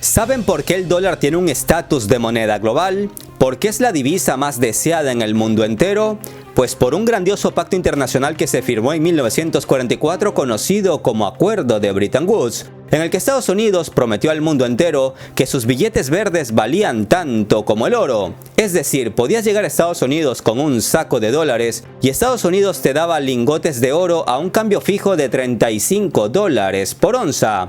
¿Saben por qué el dólar tiene un estatus de moneda global? ¿Por qué es la divisa más deseada en el mundo entero? Pues por un grandioso pacto internacional que se firmó en 1944 conocido como Acuerdo de Bretton Woods, en el que Estados Unidos prometió al mundo entero que sus billetes verdes valían tanto como el oro. Es decir, podías llegar a Estados Unidos con un saco de dólares y Estados Unidos te daba lingotes de oro a un cambio fijo de $35 por onza.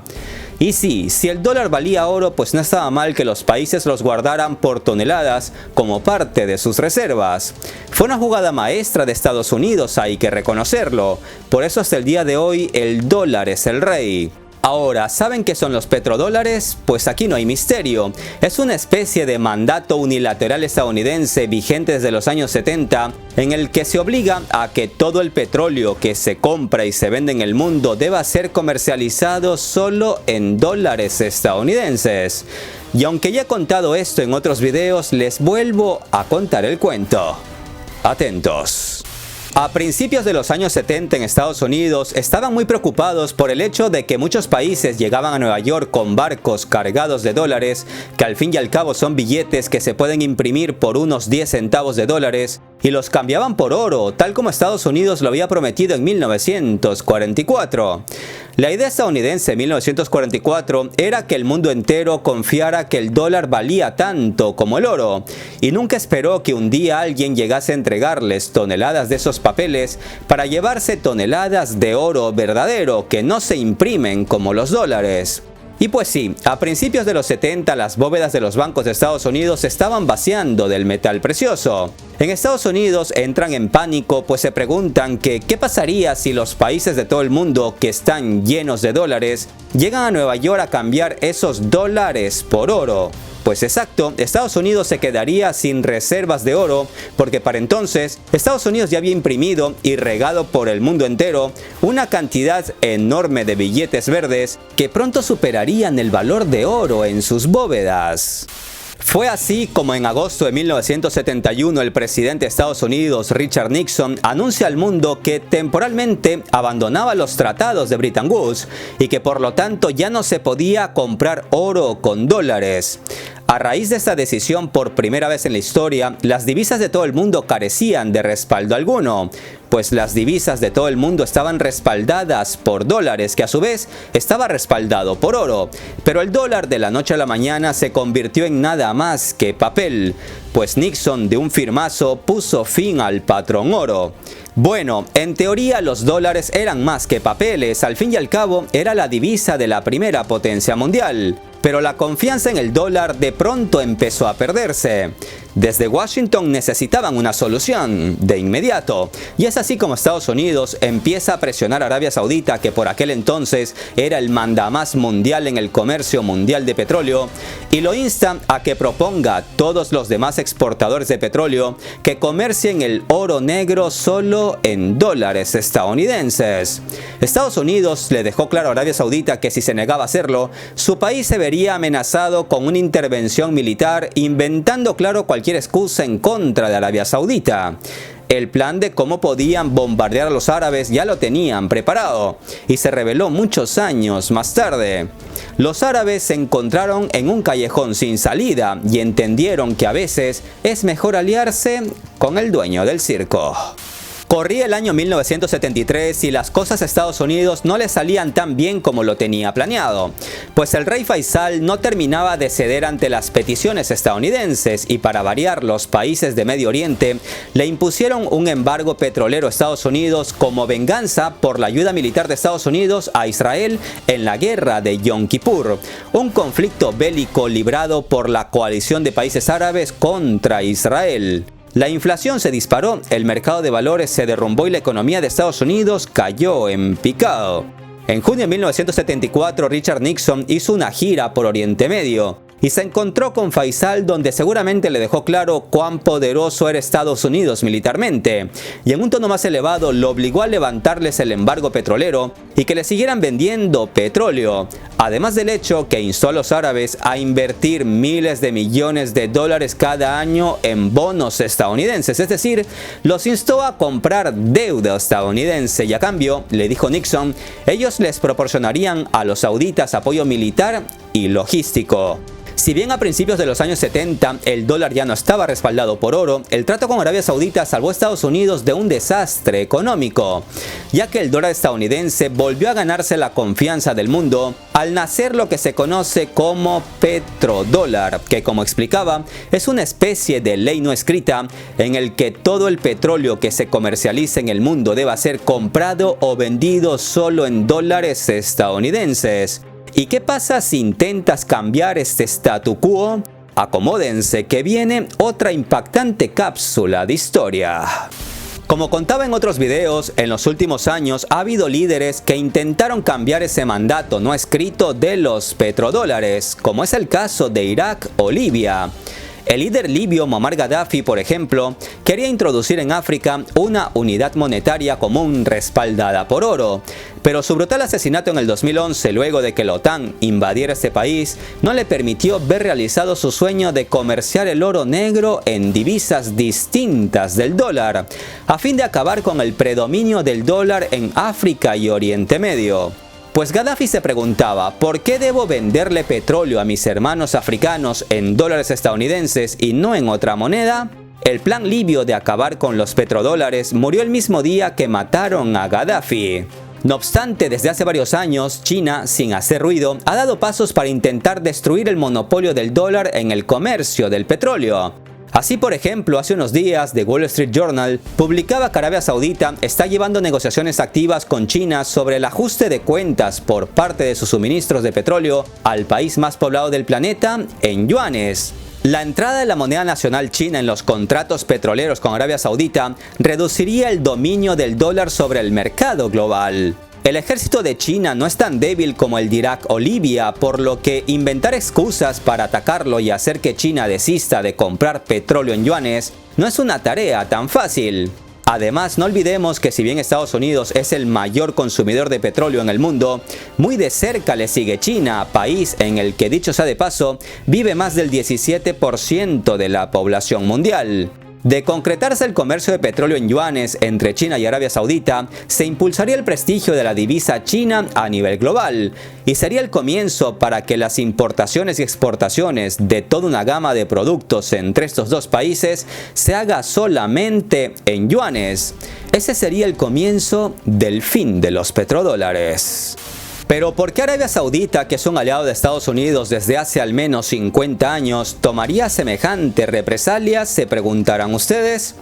Y sí, si el dólar valía oro, pues no estaba mal que los países los guardaran por toneladas como parte de sus reservas. Fue una jugada maestra de Estados Unidos, hay que reconocerlo. Por eso hasta el día de hoy el dólar es el rey. Ahora, ¿saben qué son los petrodólares? Pues aquí no hay misterio. Es una especie de mandato unilateral estadounidense vigente desde los años 70, en el que se obliga a que todo el petróleo que se compra y se vende en el mundo deba ser comercializado solo en dólares estadounidenses. Y aunque ya he contado esto en otros videos, les vuelvo a contar el cuento. Atentos. A principios de los años 70 en Estados Unidos estaban muy preocupados por el hecho de que muchos países llegaban a Nueva York con barcos cargados de dólares, que al fin y al cabo son billetes que se pueden imprimir por unos 10 centavos de dólares, y los cambiaban por oro, tal como Estados Unidos lo había prometido en 1944. La idea estadounidense en 1944 era que el mundo entero confiara que el dólar valía tanto como el oro, y nunca esperó que un día alguien llegase a entregarles toneladas de esos papeles para llevarse toneladas de oro verdadero que no se imprimen como los dólares. Y pues sí, a principios de los 70 las bóvedas de los bancos de Estados Unidos se estaban vaciando del metal precioso. En Estados Unidos entran en pánico, pues se preguntan que qué pasaría si los países de todo el mundo que están llenos de dólares llegan a Nueva York a cambiar esos dólares por oro. Pues exacto, Estados Unidos se quedaría sin reservas de oro, porque para entonces Estados Unidos ya había imprimido y regado por el mundo entero una cantidad enorme de billetes verdes que pronto superarían el valor de oro en sus bóvedas. Fue así como en agosto de 1971 el presidente de Estados Unidos, Richard Nixon, anuncia al mundo que temporalmente abandonaba los tratados de Bretton Woods y que por lo tanto ya no se podía comprar oro con dólares. A raíz de esta decisión, por primera vez en la historia, las divisas de todo el mundo carecían de respaldo alguno, pues las divisas de todo el mundo estaban respaldadas por dólares, que a su vez estaba respaldado por oro. Pero el dólar de la noche a la mañana se convirtió en nada más que papel, pues Nixon de un firmazo puso fin al patrón oro. Bueno, en teoría los dólares eran más que papeles, al fin y al cabo era la divisa de la primera potencia mundial. Pero la confianza en el dólar de pronto empezó a perderse. Desde Washington necesitaban una solución de inmediato, y es así como Estados Unidos empieza a presionar a Arabia Saudita, que por aquel entonces era el mandamás mundial en el comercio mundial de petróleo, y lo insta a que proponga a todos los demás exportadores de petróleo que comercien el oro negro solo en dólares estadounidenses. Estados Unidos le dejó claro a Arabia Saudita que si se negaba a hacerlo, su país se vería amenazado con una intervención militar, inventando claro cualquier excusa en contra de Arabia Saudita. El plan de cómo podían bombardear a los árabes ya lo tenían preparado y se reveló muchos años más tarde. Los árabes se encontraron en un callejón sin salida y entendieron que a veces es mejor aliarse con el dueño del circo. Corría el año 1973 y las cosas a Estados Unidos no le salían tan bien como lo tenía planeado, pues el rey Faisal no terminaba de ceder ante las peticiones estadounidenses y para variar los países de Medio Oriente le impusieron un embargo petrolero a Estados Unidos como venganza por la ayuda militar de Estados Unidos a Israel en la guerra de Yom Kippur, un conflicto bélico librado por la coalición de países árabes contra Israel. La inflación se disparó, el mercado de valores se derrumbó y la economía de Estados Unidos cayó en picado. En junio de 1974, Richard Nixon hizo una gira por Oriente Medio y se encontró con Faisal, donde seguramente le dejó claro cuán poderoso era Estados Unidos militarmente, y en un tono más elevado lo obligó a levantarles el embargo petrolero y que le siguieran vendiendo petróleo, además del hecho que instó a los árabes a invertir miles de millones de dólares cada año en bonos estadounidenses, es decir, los instó a comprar deuda estadounidense y a cambio, le dijo Nixon, ellos les proporcionarían a los sauditas apoyo militar y logístico. Si bien a principios de los años 70 el dólar ya no estaba respaldado por oro, el trato con Arabia Saudita salvó a Estados Unidos de un desastre económico, ya que el dólar estadounidense volvió a ganarse la confianza del mundo al nacer lo que se conoce como petrodólar, que como explicaba es una especie de ley no escrita en el que todo el petróleo que se comercialice en el mundo deba ser comprado o vendido solo en dólares estadounidenses. ¿Y qué pasa si intentas cambiar este statu quo? Acomódense que viene otra impactante cápsula de historia. Como contaba en otros videos, en los últimos años ha habido líderes que intentaron cambiar ese mandato no escrito de los petrodólares, como es el caso de Irak o Libia. El líder libio Muammar Gaddafi, por ejemplo, quería introducir en África una unidad monetaria común respaldada por oro, pero su brutal asesinato en el 2011, luego de que la OTAN invadiera este país, no le permitió ver realizado su sueño de comerciar el oro negro en divisas distintas del dólar, a fin de acabar con el predominio del dólar en África y Oriente Medio. Pues Gaddafi se preguntaba, ¿por qué debo venderle petróleo a mis hermanos africanos en dólares estadounidenses y no en otra moneda? El plan libio de acabar con los petrodólares murió el mismo día que mataron a Gaddafi. No obstante, desde hace varios años, China, sin hacer ruido, ha dado pasos para intentar destruir el monopolio del dólar en el comercio del petróleo. Así, por ejemplo, hace unos días, The Wall Street Journal publicaba que Arabia Saudita está llevando negociaciones activas con China sobre el ajuste de cuentas por parte de sus suministros de petróleo al país más poblado del planeta en yuanes. La entrada de la moneda nacional china en los contratos petroleros con Arabia Saudita reduciría el dominio del dólar sobre el mercado global. El ejército de China no es tan débil como el de Irak o Libia, por lo que inventar excusas para atacarlo y hacer que China desista de comprar petróleo en yuanes no es una tarea tan fácil. Además, no olvidemos que si bien Estados Unidos es el mayor consumidor de petróleo en el mundo, muy de cerca le sigue China, país en el que, dicho sea de paso, vive más del 17% de la población mundial. De concretarse el comercio de petróleo en yuanes entre China y Arabia Saudita, se impulsaría el prestigio de la divisa china a nivel global y sería el comienzo para que las importaciones y exportaciones de toda una gama de productos entre estos dos países se haga solamente en yuanes. Ese sería el comienzo del fin de los petrodólares. Pero ¿por qué Arabia Saudita, que es un aliado de Estados Unidos desde hace al menos 50 años, tomaría semejante represalia? Se preguntarán ustedes.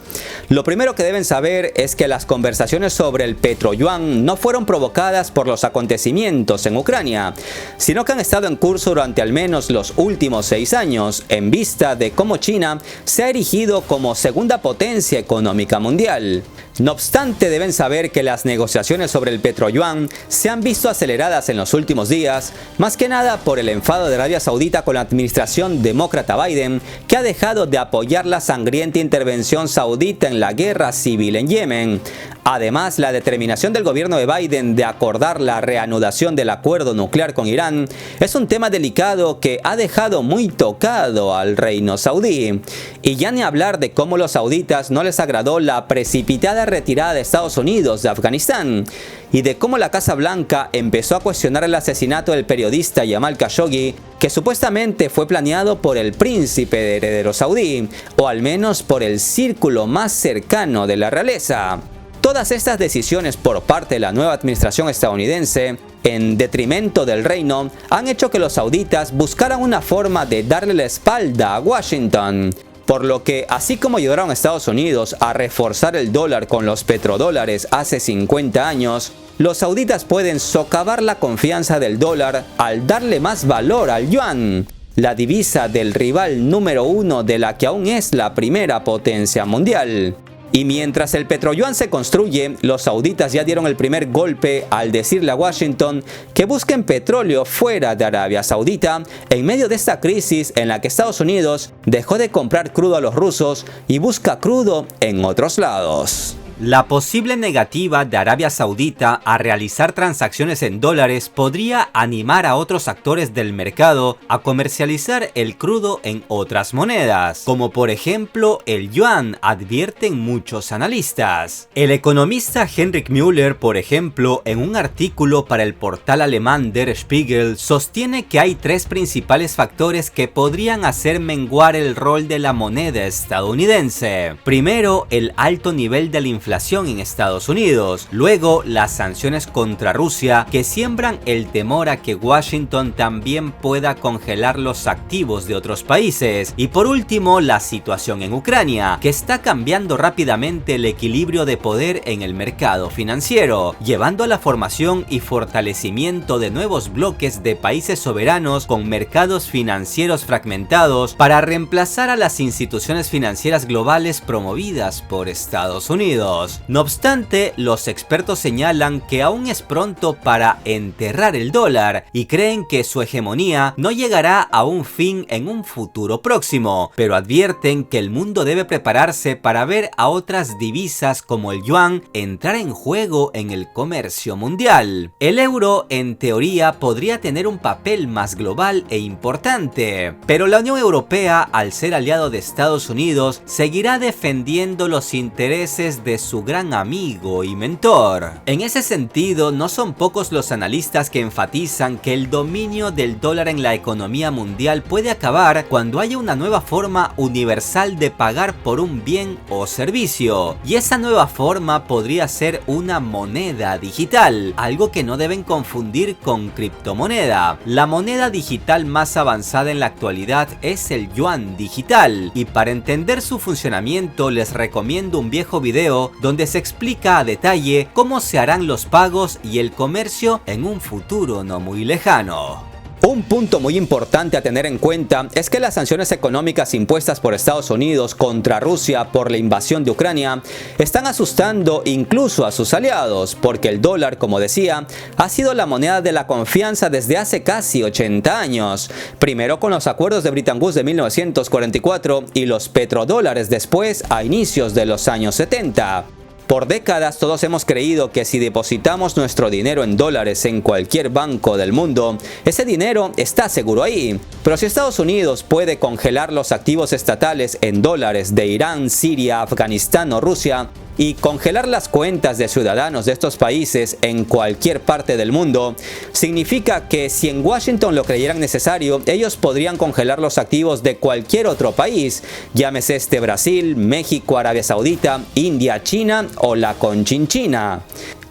Lo primero que deben saber es que las conversaciones sobre el petroyuan no fueron provocadas por los acontecimientos en Ucrania, sino que han estado en curso durante al menos los últimos 6 años, en vista de cómo China se ha erigido como segunda potencia económica mundial. No obstante, deben saber que las negociaciones sobre el petroyuan se han visto aceleradas en los últimos días, más que nada por el enfado de Arabia Saudita con la administración demócrata Biden, que ha dejado de apoyar la sangrienta intervención saudita en la guerra civil en Yemen. Además, la determinación del gobierno de Biden de acordar la reanudación del acuerdo nuclear con Irán es un tema delicado que ha dejado muy tocado al reino saudí. Y ya ni hablar de cómo los sauditas no les agradó la precipitada retirada de Estados Unidos de Afganistán y de cómo la Casa Blanca empezó a cuestionar el asesinato del periodista Jamal Khashoggi, que supuestamente fue planeado por el príncipe heredero saudí, o al menos por el círculo más cercano de la realeza. Todas estas decisiones por parte de la nueva administración estadounidense, en detrimento del reino, han hecho que los sauditas buscaran una forma de darle la espalda a Washington. Por lo que, así como ayudaron a Estados Unidos a reforzar el dólar con los petrodólares hace 50 años, los sauditas pueden socavar la confianza del dólar al darle más valor al yuan, la divisa del rival número 1 de la que aún es la primera potencia mundial. Y mientras el petroyuan se construye, los sauditas ya dieron el primer golpe al decirle a Washington que busquen petróleo fuera de Arabia Saudita en medio de esta crisis en la que Estados Unidos dejó de comprar crudo a los rusos y busca crudo en otros lados. La posible negativa de Arabia Saudita a realizar transacciones en dólares podría animar a otros actores del mercado a comercializar el crudo en otras monedas, como por ejemplo el yuan, advierten muchos analistas. El economista Heinrich Müller, por ejemplo, en un artículo para el portal alemán Der Spiegel, sostiene que hay tres principales factores que podrían hacer menguar el rol de la moneda estadounidense. Primero, el alto nivel de la inflación en Estados Unidos. Luego, las sanciones contra Rusia que siembran el temor a que Washington también pueda congelar los activos de otros países. Y por último, la situación en Ucrania, que está cambiando rápidamente el equilibrio de poder en el mercado financiero, llevando a la formación y fortalecimiento de nuevos bloques de países soberanos con mercados financieros fragmentados para reemplazar a las instituciones financieras globales promovidas por Estados Unidos. No obstante, los expertos señalan que aún es pronto para enterrar el dólar y creen que su hegemonía no llegará a un fin en un futuro próximo, pero advierten que el mundo debe prepararse para ver a otras divisas como el yuan entrar en juego en el comercio mundial. El euro, en teoría, podría tener un papel más global e importante, pero la Unión Europea, al ser aliado de Estados Unidos, seguirá defendiendo los intereses de su gran amigo y mentor. En ese sentido, no son pocos los analistas que enfatizan que el dominio del dólar en la economía mundial puede acabar cuando haya una nueva forma universal de pagar por un bien o servicio, y esa nueva forma podría ser una moneda digital, algo que no deben confundir con criptomoneda. La moneda digital más avanzada en la actualidad es el yuan digital, y para entender su funcionamiento les recomiendo un viejo video donde se explica a detalle cómo se harán los pagos y el comercio en un futuro no muy lejano. Un punto muy importante a tener en cuenta es que las sanciones económicas impuestas por Estados Unidos contra Rusia por la invasión de Ucrania están asustando incluso a sus aliados, porque el dólar, como decía, ha sido la moneda de la confianza desde hace casi 80 años, primero con los acuerdos de Bretton Woods de 1944 y los petrodólares después a inicios de los años 70. Por décadas todos hemos creído que si depositamos nuestro dinero en dólares en cualquier banco del mundo, ese dinero está seguro ahí. Pero si Estados Unidos puede congelar los activos estatales en dólares de Irán, Siria, Afganistán o Rusia, y congelar las cuentas de ciudadanos de estos países en cualquier parte del mundo, significa que si en Washington lo creyeran necesario, ellos podrían congelar los activos de cualquier otro país, llámese Brasil, México, Arabia Saudita, India, China o la Conchinchina.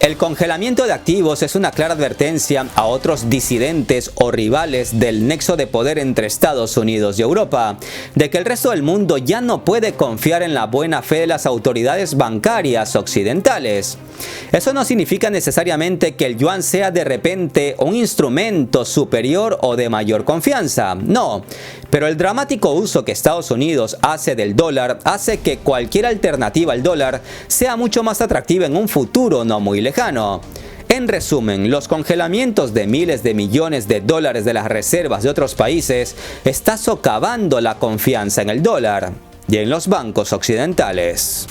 El congelamiento de activos es una clara advertencia a otros disidentes o rivales del nexo de poder entre Estados Unidos y Europa, de que el resto del mundo ya no puede confiar en la buena fe de las autoridades bancarias occidentales. Eso no significa necesariamente que el yuan sea de repente un instrumento superior o de mayor confianza, no. Pero el dramático uso que Estados Unidos hace del dólar hace que cualquier alternativa al dólar sea mucho más atractiva en un futuro no muy lejano. En resumen, los congelamientos de miles de millones de dólares de las reservas de otros países está socavando la confianza en el dólar y en los bancos occidentales.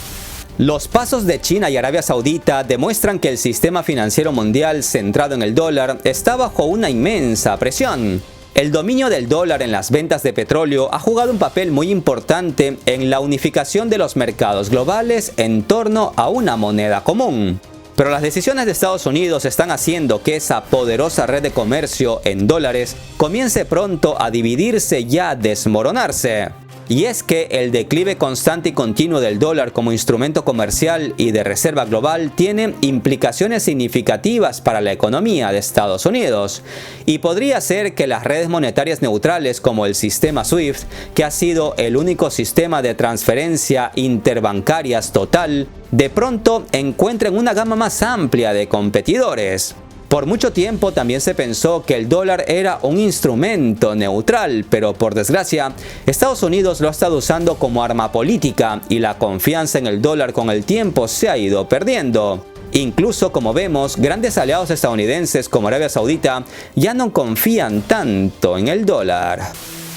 Los pasos de China y Arabia Saudita demuestran que el sistema financiero mundial centrado en el dólar está bajo una inmensa presión. El dominio del dólar en las ventas de petróleo ha jugado un papel muy importante en la unificación de los mercados globales en torno a una moneda común. Pero las decisiones de Estados Unidos están haciendo que esa poderosa red de comercio en dólares comience pronto a dividirse y a desmoronarse. Y es que el declive constante y continuo del dólar como instrumento comercial y de reserva global tiene implicaciones significativas para la economía de Estados Unidos. Y podría ser que las redes monetarias neutrales como el sistema SWIFT, que ha sido el único sistema de transferencia interbancarias total, de pronto encuentren una gama más amplia de competidores. Por mucho tiempo también se pensó que el dólar era un instrumento neutral, pero por desgracia, Estados Unidos lo ha estado usando como arma política y la confianza en el dólar con el tiempo se ha ido perdiendo. Incluso, como vemos, grandes aliados estadounidenses como Arabia Saudita ya no confían tanto en el dólar.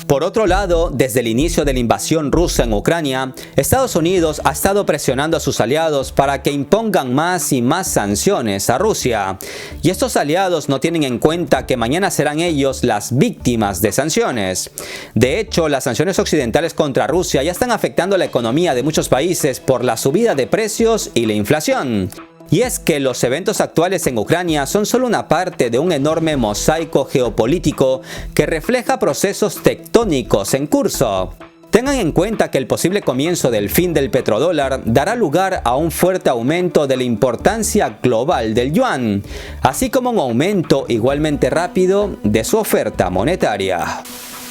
Por otro lado, desde el inicio de la invasión rusa en Ucrania, Estados Unidos ha estado presionando a sus aliados para que impongan más y más sanciones a Rusia. Y estos aliados no tienen en cuenta que mañana serán ellos las víctimas de sanciones. De hecho, las sanciones occidentales contra Rusia ya están afectando la economía de muchos países por la subida de precios y la inflación. Y es que los eventos actuales en Ucrania son solo una parte de un enorme mosaico geopolítico que refleja procesos tectónicos en curso. Tengan en cuenta que el posible comienzo del fin del petrodólar dará lugar a un fuerte aumento de la importancia global del yuan, así como un aumento igualmente rápido de su oferta monetaria.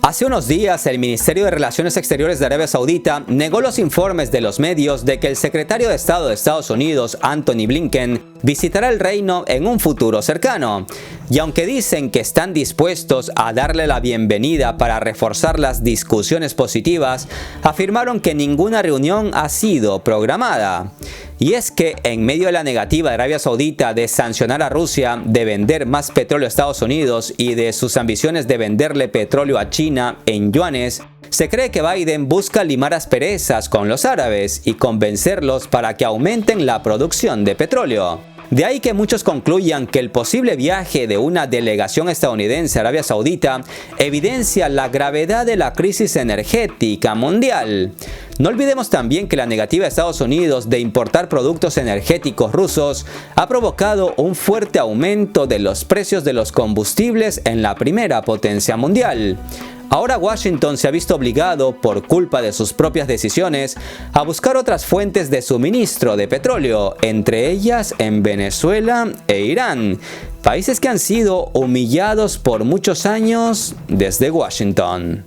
Hace unos días, el Ministerio de Relaciones Exteriores de Arabia Saudita negó los informes de los medios de que el secretario de Estado de Estados Unidos, Antony Blinken, visitará el reino en un futuro cercano. Y aunque dicen que están dispuestos a darle la bienvenida para reforzar las discusiones positivas, afirmaron que ninguna reunión ha sido programada. Y es que en medio de la negativa de Arabia Saudita de sancionar a Rusia, de vender más petróleo a Estados Unidos y de sus ambiciones de venderle petróleo a China en yuanes, se cree que Biden busca limar asperezas con los árabes y convencerlos para que aumenten la producción de petróleo. De ahí que muchos concluyan que el posible viaje de una delegación estadounidense a Arabia Saudita evidencia la gravedad de la crisis energética mundial. No olvidemos también que la negativa de Estados Unidos de importar productos energéticos rusos ha provocado un fuerte aumento de los precios de los combustibles en la primera potencia mundial. Ahora Washington se ha visto obligado, por culpa de sus propias decisiones, a buscar otras fuentes de suministro de petróleo, entre ellas en Venezuela e Irán, países que han sido humillados por muchos años desde Washington.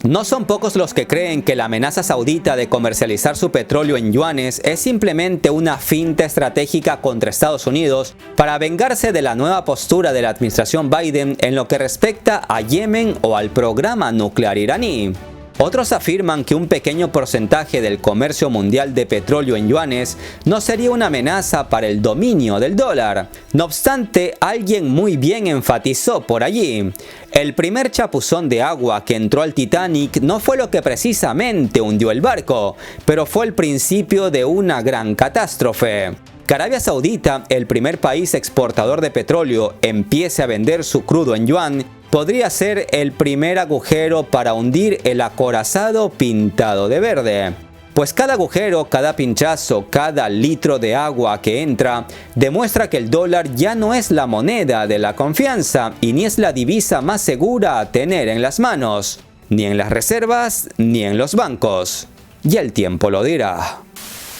No son pocos los que creen que la amenaza saudita de comercializar su petróleo en yuanes es simplemente una finta estratégica contra Estados Unidos para vengarse de la nueva postura de la administración Biden en lo que respecta a Yemen o al programa nuclear iraní. Otros afirman que un pequeño porcentaje del comercio mundial de petróleo en yuanes no sería una amenaza para el dominio del dólar. No obstante, alguien muy bien enfatizó por allí: el primer chapuzón de agua que entró al Titanic no fue lo que precisamente hundió el barco, pero fue el principio de una gran catástrofe. Que Arabia Saudita, el primer país exportador de petróleo, empiece a vender su crudo en yuan, podría ser el primer agujero para hundir el acorazado pintado de verde. Pues cada agujero, cada pinchazo, cada litro de agua que entra, demuestra que el dólar ya no es la moneda de la confianza y ni es la divisa más segura a tener en las manos, ni en las reservas, ni en los bancos. Y el tiempo lo dirá.